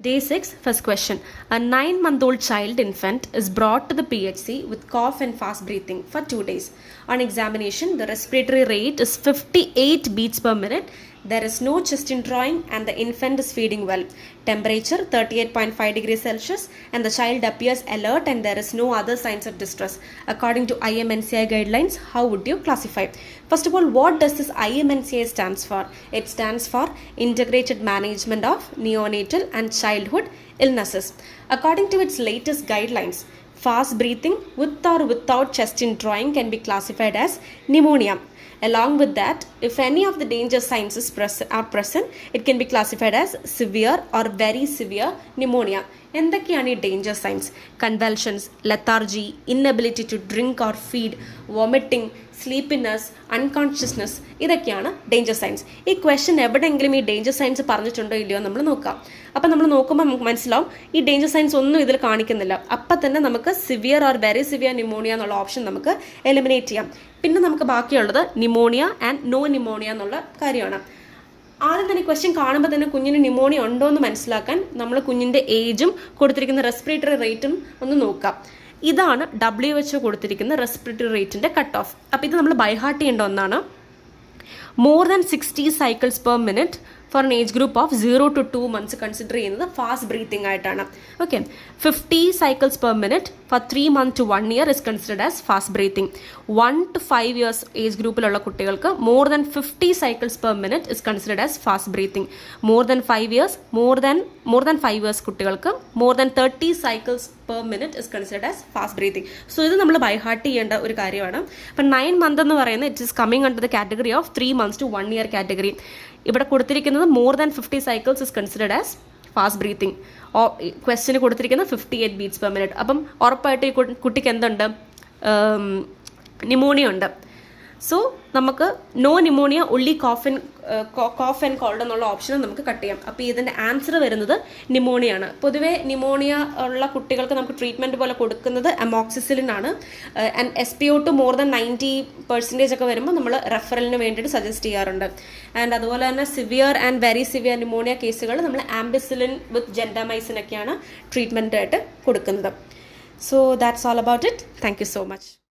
Day 6, first question. A 9-month-old child infant is brought to the PHC with cough and fast breathing for 2 days. On examination, the respiratory rate is 58 beats per minute. There is no chest indrawing and the infant is feeding well. Temperature 38.5 degrees Celsius and the child appears alert and there is no other signs of distress. According to IMNCI guidelines, how would you classify? First of all, what does this IMNCI stands for? It stands for Integrated Management of Neonatal and Childhood Illnesses. According to its latest guidelines, fast breathing with or without chest indrawing can be classified as pneumonia. Along with that, if any of the danger signs are present, it can be classified as severe or very severe pneumonia. എന്തൊക്കെയാണ് ഈ danger signs? Convulsions, lethargy, inability to drink or feed, vomiting, sleepiness, unconsciousness, ഇതൊക്കെയാണ് danger signs. ഈ question എവിടെയെങ്കിലും ഈ danger signs പറഞ്ഞിട്ടുണ്ടോ ഇല്ലയോ നമ്മൾ നോക്കാം. അപ്പം നമ്മൾ നോക്കുമ്പോൾ നമുക്ക് മനസ്സിലാവും ഈ ഡേഞ്ചർ സൈൻസ് ഒന്നും ഇതിൽ കാണിക്കുന്നില്ല. അപ്പം തന്നെ നമുക്ക് severe or very severe pneumonia എന്നുള്ള ഓപ്ഷൻ നമുക്ക് എലിമിനേറ്റ് ചെയ്യാം. പിന്നെ നമുക്ക് ബാക്കിയുള്ളത് ന്യൂമോണിയ ആൻഡ് നോ ന്യൂമോണിയ എന്നുള്ള കാര്യമാണ്. ആദ്യം തന്നെ ക്വസ്റ്റ്യൻ കാണുമ്പോൾ തന്നെ കുഞ്ഞിന് ന്യൂമോണിയ ഉണ്ടോ എന്ന് മനസ്സിലാക്കാൻ നമ്മൾ കുഞ്ഞിൻ്റെ ഏജും കൊടുത്തിരിക്കുന്ന റെസ്പിറേറ്ററി റേറ്റും ഒന്ന് നോക്കാം. ഇതാണ് WHO കൊടുത്തിരിക്കുന്ന റെസ്പിറേറ്ററി റേറ്റിൻ്റെ കട്ട് ഓഫ്. അപ്പോൾ ഇത് നമ്മൾ ബൈഹാർട്ട് ചെയ്യേണ്ട ഒന്നാണ്. More than 60 cycles per minute for an age group of 0 to 2 months consider ചെയ്യുന്നത് ഫാസ്റ്റ് ബ്രീത്തിങ് ആയിട്ടാണ്. Okay, 50 cycles per minute for 3 months to 1 year is considered as fast breathing. 1 to 5 years age ഗ്രൂപ്പിലുള്ള കുട്ടികൾക്ക് more than 50 cycles per minute is considered as fast breathing. more than 5 years കുട്ടികൾക്ക് more than 30 cycles per minute is considered as fast breathing. So ഇത് നമ്മൾ by heart ചെയ്യേണ്ട ഒരു കാര്യമാണ്. അപ്പം 9 month എന്ന് പറയുന്നത് it is coming under the category of 3 months to 1 year category. ഇവിടെ കൊടുത്തിരിക്കുന്നത് more than 50 cycles is considered as fast breathing. ക്വസ്റ്റിന് കൊടുത്തിരിക്കുന്നത് 58 beats per minute. അപ്പം ഉറപ്പായിട്ട് ഈ കുട്ടിക്ക് എന്തുണ്ട്? ന്യൂമോണിയ ഉണ്ട്. സോ നമുക്ക് no pneumonia only cough and cold എന്നുള്ള ഓപ്ഷനും നമുക്ക് കട്ട് ചെയ്യാം. അപ്പോൾ ഇതിൻ്റെ ആൻസർ വരുന്നത് ന്യൂമോണിയാണ്. പൊതുവേ ന്യൂമോണിയ ഉള്ള കുട്ടികൾക്ക് നമുക്ക് ട്രീറ്റ്മെൻറ്റ് പോലെ കൊടുക്കുന്നത് അമോക്സിസിലിൻ ആണ്. ആൻഡ് SpO2 മോർ ദാൻ 90% ഒക്കെ വരുമ്പോൾ നമ്മൾ റെഫറലിന് വേണ്ടിയിട്ട് സജസ്റ്റ് ചെയ്യാറുണ്ട്. ആൻഡ് അതുപോലെ തന്നെ severe and very severe pneumonia കേസുകൾ നമ്മൾ ആംബിസിലിൻ വിത്ത് ജെൻഡാമൈസിൻ ഒക്കെയാണ് ട്രീറ്റ്മെൻറ്റായിട്ട് കൊടുക്കുന്നത്. So that's all about it. Thank you so much.